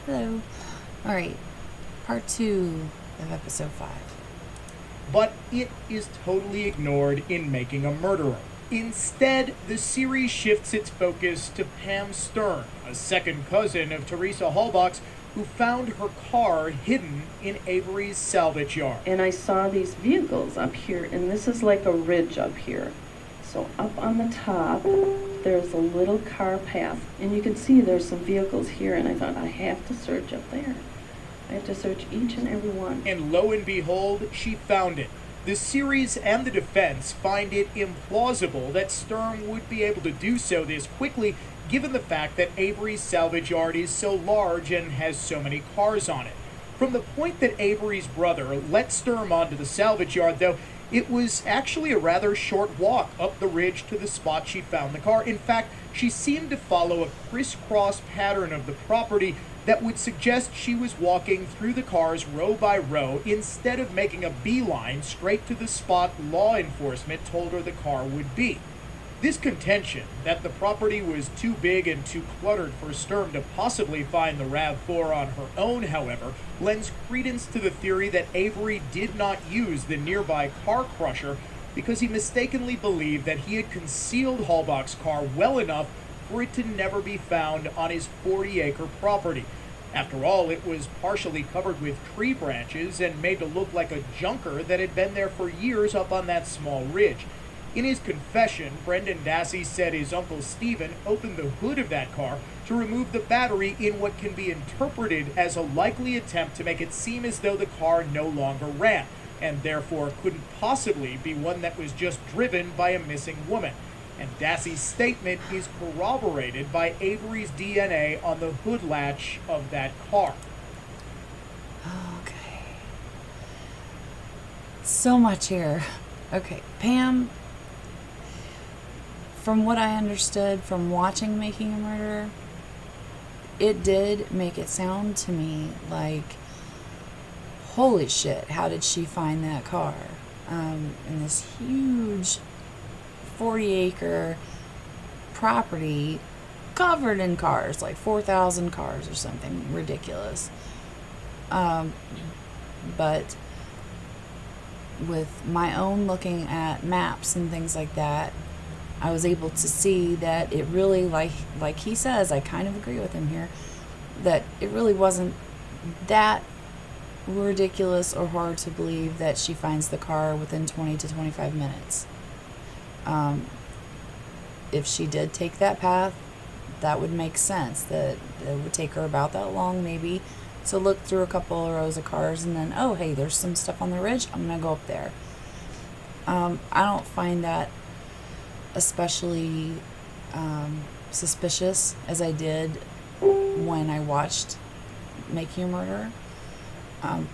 Hello. Alright, part 2 of episode 5. But it is totally ignored in Making a Murderer. Instead, the series shifts its focus to Pam Stern, a second cousin of Teresa Halbach's, who found her car hidden in Avery's salvage yard. And I saw these vehicles up here, and this is like a ridge up here. So up on the top, there's a little car path, and you can see there's some vehicles here, and I thought, I have to search up there. I have to search each and every one. And lo and behold, she found it. The series and the defense find it implausible that Stern would be able to do so this quickly, given the fact that Avery's salvage yard is so large and has so many cars on it. From the point that Avery's brother let Stern onto the salvage yard, though, it was actually a rather short walk up the ridge to the spot she found the car. In fact, she seemed to follow a crisscross pattern of the property that would suggest she was walking through the cars row by row instead of making a beeline straight to the spot law enforcement told her the car would be. This contention that the property was too big and too cluttered for Stern to possibly find the RAV4 on her own, however, lends credence to the theory that Avery did not use the nearby car crusher because he mistakenly believed that he had concealed Halbach's car well enough for it to never be found on his 40-acre property. After all, it was partially covered with tree branches and made to look like a junker that had been there for years up on that small ridge. In his confession, Brendan Dassey said his uncle Stephen opened the hood of that car to remove the battery in what can be interpreted as a likely attempt to make it seem as though the car no longer ran, and therefore couldn't possibly be one that was just driven by a missing woman. And Dassey's statement is corroborated by Avery's DNA on the hood latch of that car. Okay. So much here. Okay, Pam, from what I understood from watching Making a Murderer, it did make it sound to me like, holy shit, how did she find that car? In this huge 40-acre property covered in cars, like 4,000 cars or something ridiculous. But with my own looking at maps and things like that, I was able to see that it really, like he says, I kind of agree with him here, that it really wasn't that ridiculous or hard to believe that she finds the car within 20 to 25 minutes. If she did take that path, that would make sense, that it would take her about that long maybe to look through a couple of rows of cars and then, oh hey, there's some stuff on the ridge, I'm gonna go up there. I don't find that especially suspicious as I did when I watched Making a Murderer.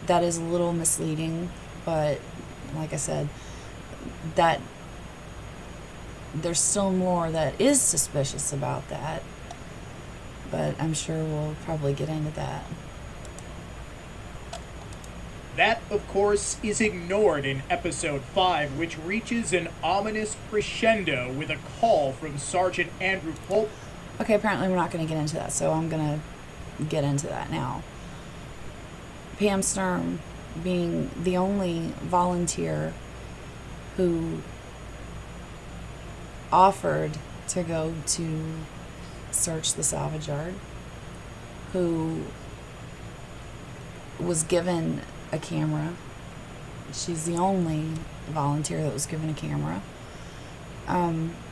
That is a little misleading, but like I said, that there's still more that is suspicious about that, but I'm sure we'll probably get into that. That, of course, is ignored in episode 5, which reaches an ominous crescendo with a call from Sergeant Andrew Culp. Okay, apparently we're not going to get into that, so I'm going to get into that now. Pam Stern being the only volunteer who offered to go to search the salvage yard, who was given a camera. She's the only volunteer that was given a camera.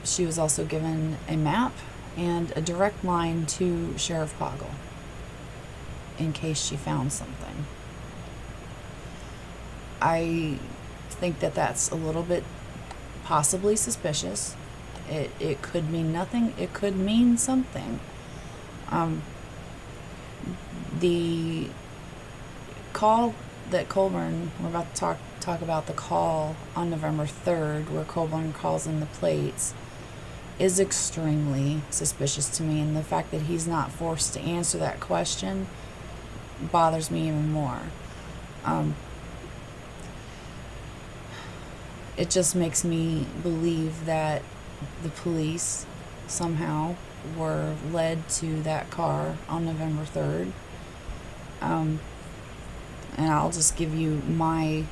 She was also given a map and a direct line to Sheriff Poggle in case she found something. I think that that's a little bit possibly suspicious. It could mean nothing. It could mean something. The call that Colburn, we're about to talk about the call on November 3rd, where Colburn calls in the plates, is extremely suspicious to me, and the fact that he's not forced to answer that question bothers me even more. It just makes me believe that the police somehow were led to that car on November 3rd And I'll just give you my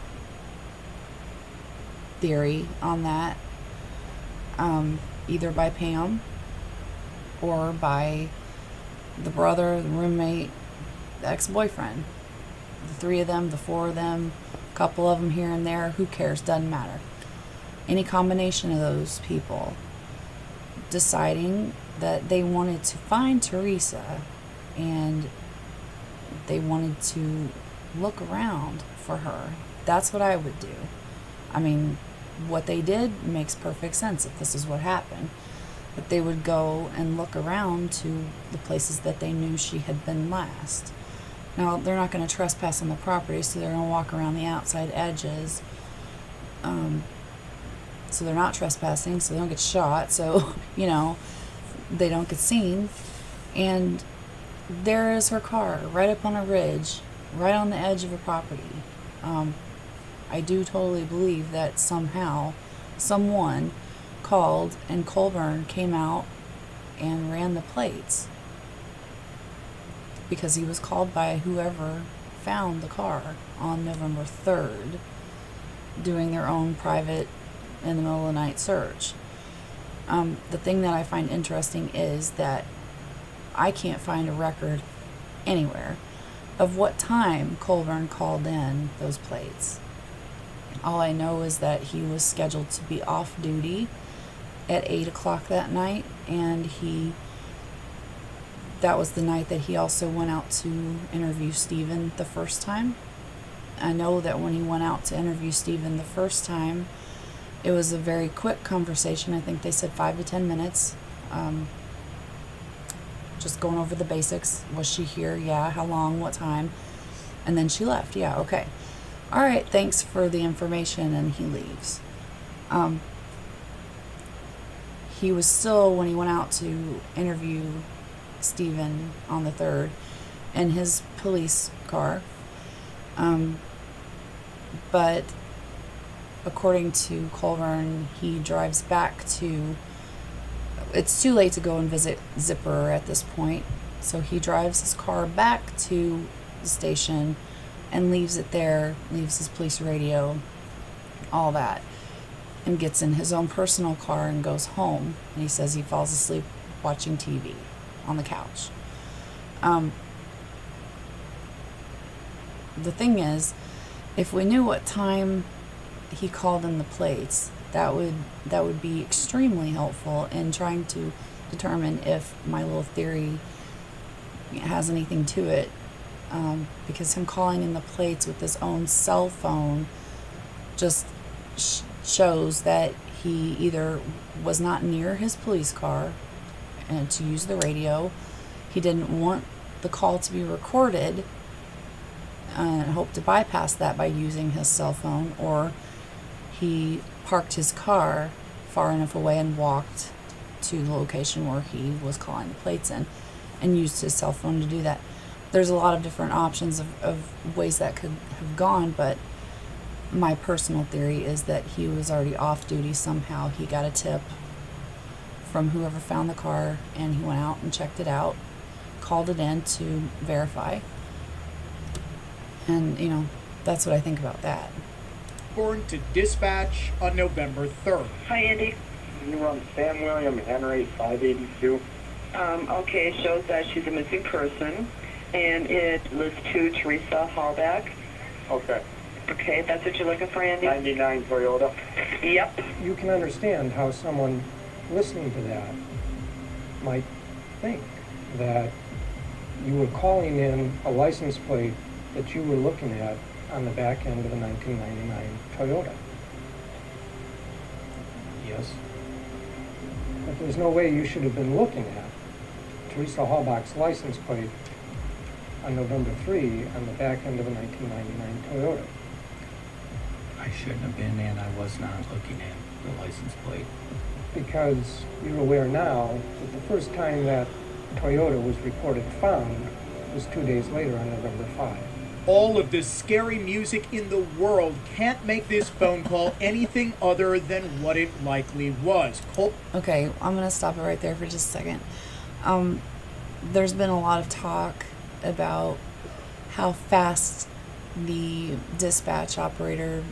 theory on that. Either by Pam or by the brother, the roommate, the ex-boyfriend. The 3 of them, the 4 of them, a couple of them here and there, who cares? Doesn't matter. Any combination of those people deciding that they wanted to find Teresa and they wanted to look around for her. That's what I would do. I mean, what they did makes perfect sense if this is what happened. But they would go and look around to the places that they knew she had been last. Now, they're not going to trespass on the property, so they're going to walk around the outside edges. So they're not trespassing, so they don't get shot, so, they don't get seen. And there is her car, right up on a ridge, right on the edge of a property. I do totally believe that somehow someone called and Colburn came out and ran the plates because he was called by whoever found the car on November 3rd doing their own private in the middle of the night search. The thing that I find interesting is that I can't find a record anywhere of what time Colburn called in those plates. All I know is that he was scheduled to be off duty at 8 o'clock that night, and that was the night that he also went out to interview Stephen the first time. I know that when he went out to interview Stephen the first time, it was a very quick conversation. I think they said 5 to 10 minutes. Just going over the basics. Was she here? Yeah. How long? What time? And then she left. Yeah. Okay. All right. Thanks for the information. And he leaves. He was still, when he went out to interview Stephen on the 3rd, in his police car. But according to Colburn, he drives back to... It's too late to go and visit Zipper at this point, so he drives his car back to the station and leaves it there, leaves his police radio, all that, and gets in his own personal car and goes home. And he says he falls asleep watching TV on the couch. The thing is, if we knew what time he called in the plates, that would be extremely helpful in trying to determine if my little theory has anything to it. Because him calling in the plates with his own cell phone just shows that he either was not near his police car and to use the radio, he didn't want the call to be recorded and hoped to bypass that by using his cell phone, or he parked his car far enough away and walked to the location where he was calling the plates in and used his cell phone to do that. There's a lot of different options of ways that could have gone, but my personal theory is that he was already off duty somehow. He got a tip from whoever found the car, and he went out and checked it out, called it in to verify. And, that's what I think about that. Born to dispatch on November 3rd. Hi, Andy. You run Sam William Henry 582. Okay, it shows that she's a missing person, and it lists to Teresa Hallback. Okay. Okay, that's what you're looking for, Andy? 99 Toyota. Yep. You can understand how someone listening to that might think that you were calling in a license plate that you were looking at on the back end of a 1999 Toyota. Yes. But there's no way you should have been looking at Teresa Hallback's license plate on November 3 on the back end of a 1999 Toyota. I shouldn't have been, and I was not looking at the license plate. Because you're aware now that the first time that Toyota was reported found was 2 days later on November 5. All of the scary music in the world can't make this phone call anything other than what it likely was. Okay, I'm going to stop it right there for just a second. There's been a lot of talk about how fast the dispatch operator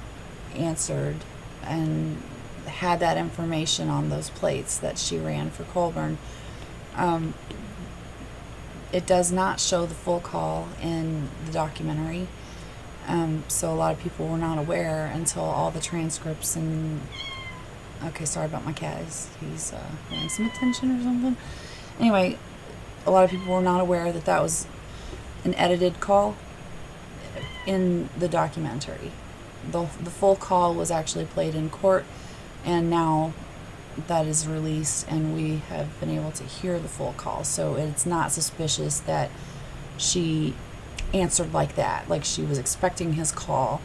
answered and had that information on those plates that she ran for Colburn. It does not show the full call in the documentary. So a lot of people were not aware until all the transcripts and... Okay, sorry about my cat. He's wanting some attention or something. Anyway, a lot of people were not aware that that was an edited call in the documentary. The full call was actually played in court, and now that is released and we have been able to hear the full call. So it's not suspicious that she answered like that, like she was expecting his call.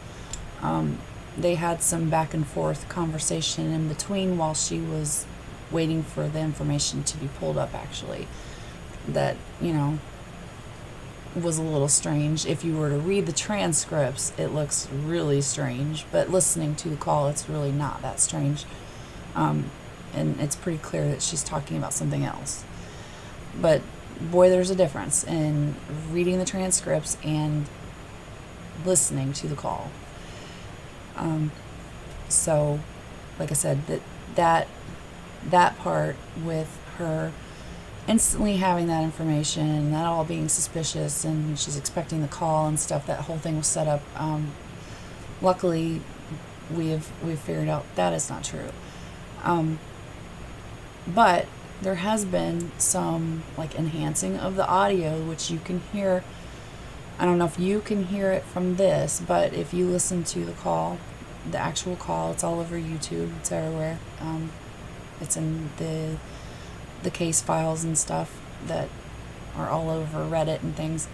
They had some back and forth conversation in between while she was waiting for the information to be pulled up, actually, that, you know, was a little strange. If you were to read the transcripts, it looks really strange, but listening to the call, it's really not that strange. And it's pretty clear that she's talking about something else. But boy, there's a difference in reading the transcripts and listening to the call. So, like I said, that part with her instantly having that information and that all being suspicious and she's expecting the call and stuff, that whole thing was set up. Luckily, we've figured out that is not true. But there has been some like enhancing of the audio, which you can hear. I don't know if you can hear it from this, but if you listen to the call, the actual call, it's all over YouTube. It's everywhere. It's in the case files and stuff that are all over Reddit and things.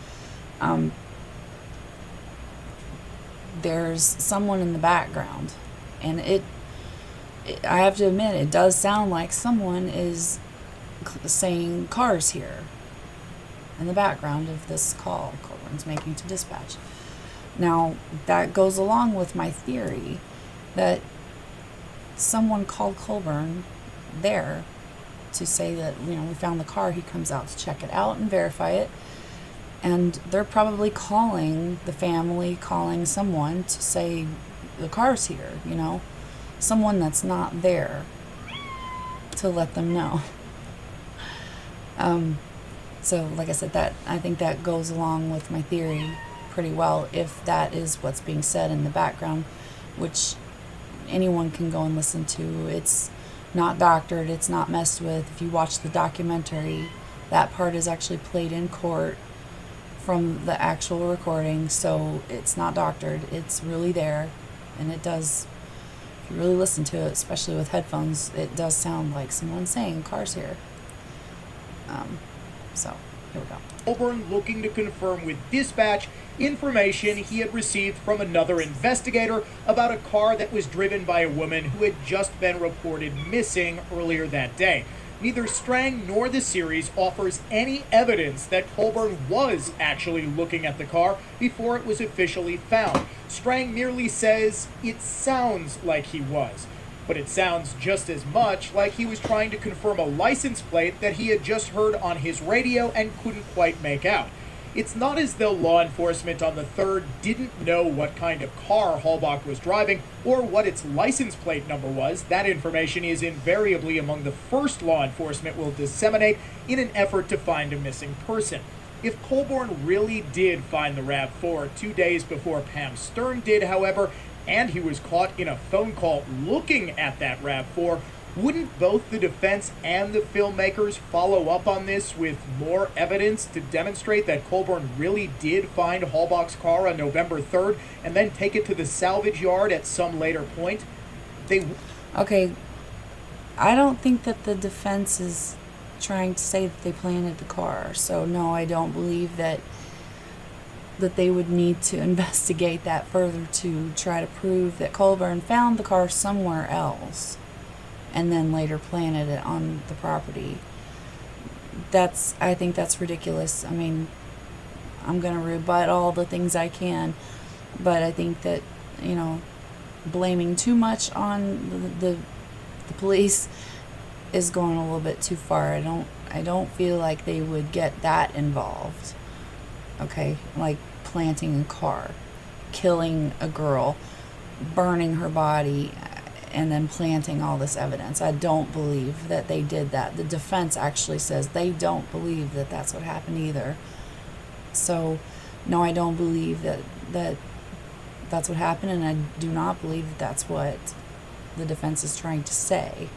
There's someone in the background, and I have to admit, it does sound like someone is saying cars here in the background of this call Colburn's making to dispatch. Now, that goes along with my theory that someone called Colburn there to say that, you know, we found the car. He comes out to check it out and verify it. And they're probably calling the family, calling someone to say the car's here, you know, someone that's not there to let them know. So like I said, that I think that goes along with my theory pretty well, if that is what's being said in the background, which anyone can go and listen to. It's not doctored, it's not messed with. If you watch the documentary, that part is actually played in court from the actual recording, so it's not doctored, it's really there. And it does, if you really listen to it, especially with headphones, it does sound like someone saying cars here. So here we go. Colburn looking to confirm with dispatch information he had received from another investigator about a car that was driven by a woman who had just been reported missing earlier that day. Neither Strang nor the series offers any evidence that Colburn was actually looking at the car before it was officially found. Strang merely says it sounds like he was, but it sounds just as much like he was trying to confirm a license plate that he had just heard on his radio and couldn't quite make out. It's not as though law enforcement on the 3rd didn't know what kind of car Halbach was driving or what its license plate number was. That information is invariably among the first law enforcement will disseminate in an effort to find a missing person. If Colburn really did find the RAV4 2 days before Pam Stern did, however, and he was caught in a phone call looking at that RAV4, wouldn't both the defense and the filmmakers follow up on this with more evidence to demonstrate that Colburn really did find Halbach's car on November 3rd and then take it to the salvage yard at some later point? Okay, I don't think that the defense is trying to say that they planted the car, so no, I don't believe that they would need to investigate that further to try to prove that Colburn found the car somewhere else and then later planted it on the property. I think that's ridiculous. I mean, I'm going to rebut all the things I can, but I think that, you know, blaming too much on the police is going a little bit too far. I don't feel like they would get that involved. okay? Like planting a car, killing a girl, burning her body, and then planting all this evidence. I don't believe that they did that. The defense actually says they don't believe that that's what happened either. So, no, I don't believe that that's what happened, and I do not believe that that's what the defense is trying to say.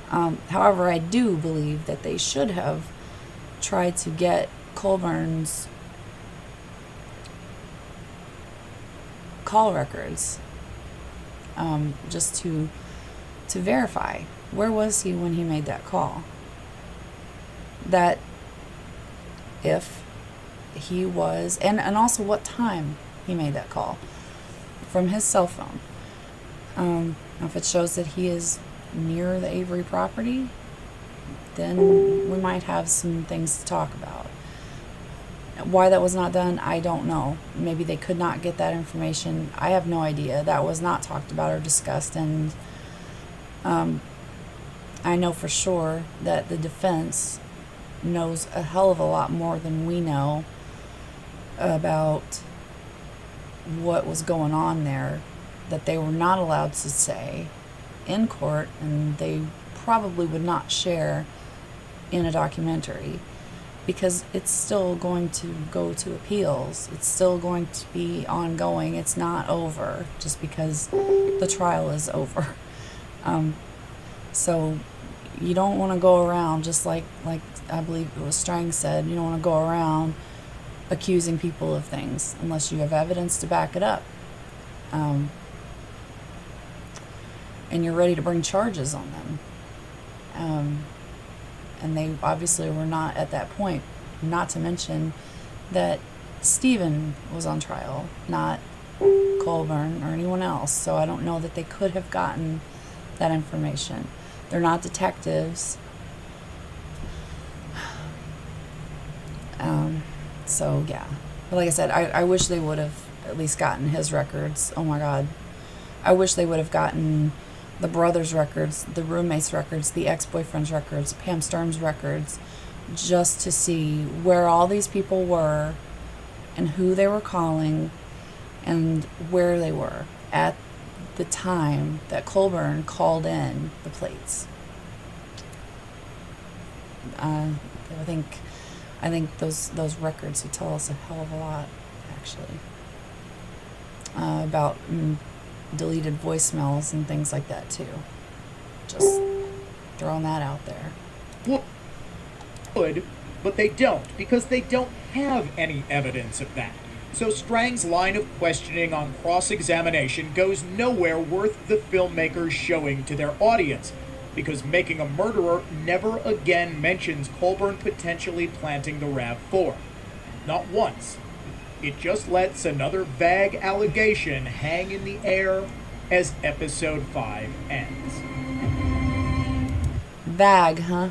However, I do believe that they should have tried to get Colburn's call records, just to verify where was he when he made that call. That if he was, and also what time he made that call from his cell phone. If it shows that he is near the Avery property, then we might have some things to talk about. Why that was not done, I don't know. Maybe they could not get that information. I have no idea. That was not talked about or discussed, and I know for sure that the defense knows a hell of a lot more than we know about what was going on there, that they were not allowed to say in court, and they probably would not share in a documentary, because it's still going to go to appeals. It's still going to be ongoing. It's not over just because the trial is over. So you don't want to go around, just like I believe it was Strang said, you don't want to go around accusing people of things unless you have evidence to back it up. And you're ready to bring charges on them. And they obviously were not at that point, not to mention that Stephen was on trial, not Colburn or anyone else. So I don't know that they could have gotten that information. They're not detectives. So yeah, but like I said, I wish they would have at least gotten his records. Oh my God, I wish they would have gotten the brothers' records, the roommates' records, the ex-boyfriend's records, Pam Sturm's records, just to see where all these people were and who they were calling and where they were at the time that Colburn called in the plates. I think those records would tell us a hell of a lot, actually, about deleted voicemails and things like that too. Just throwing that out there. Would, but they don't, because they don't have any evidence of that. So Strang's line of questioning on cross-examination goes nowhere worth the filmmakers showing to their audience, because Making a Murderer never again mentions Colburn potentially planting the RAV4. Not once. It just lets another vague allegation hang in the air as episode 5 ends. Vague, huh?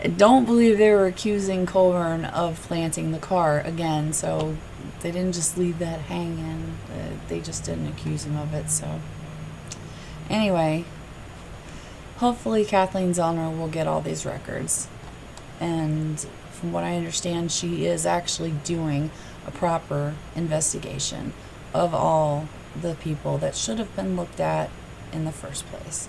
I don't believe they were accusing Colburn of planting the car again, so they didn't just leave that hanging. They just didn't accuse him of it, so. Anyway, hopefully Kathleen Zellner will get all these records. And from what I understand, she is actually doing a proper investigation of all the people that should have been looked at in the first place.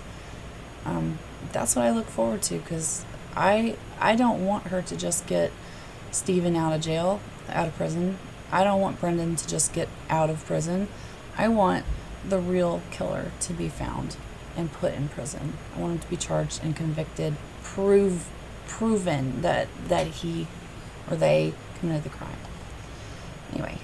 That's what I look forward to, because I don't want her to just get Stephen out of prison. I don't want Brendan to just get out of prison. I want the real killer to be found and put in prison. I want him to be charged and convicted, proven that he or they committed the crime. Anyway,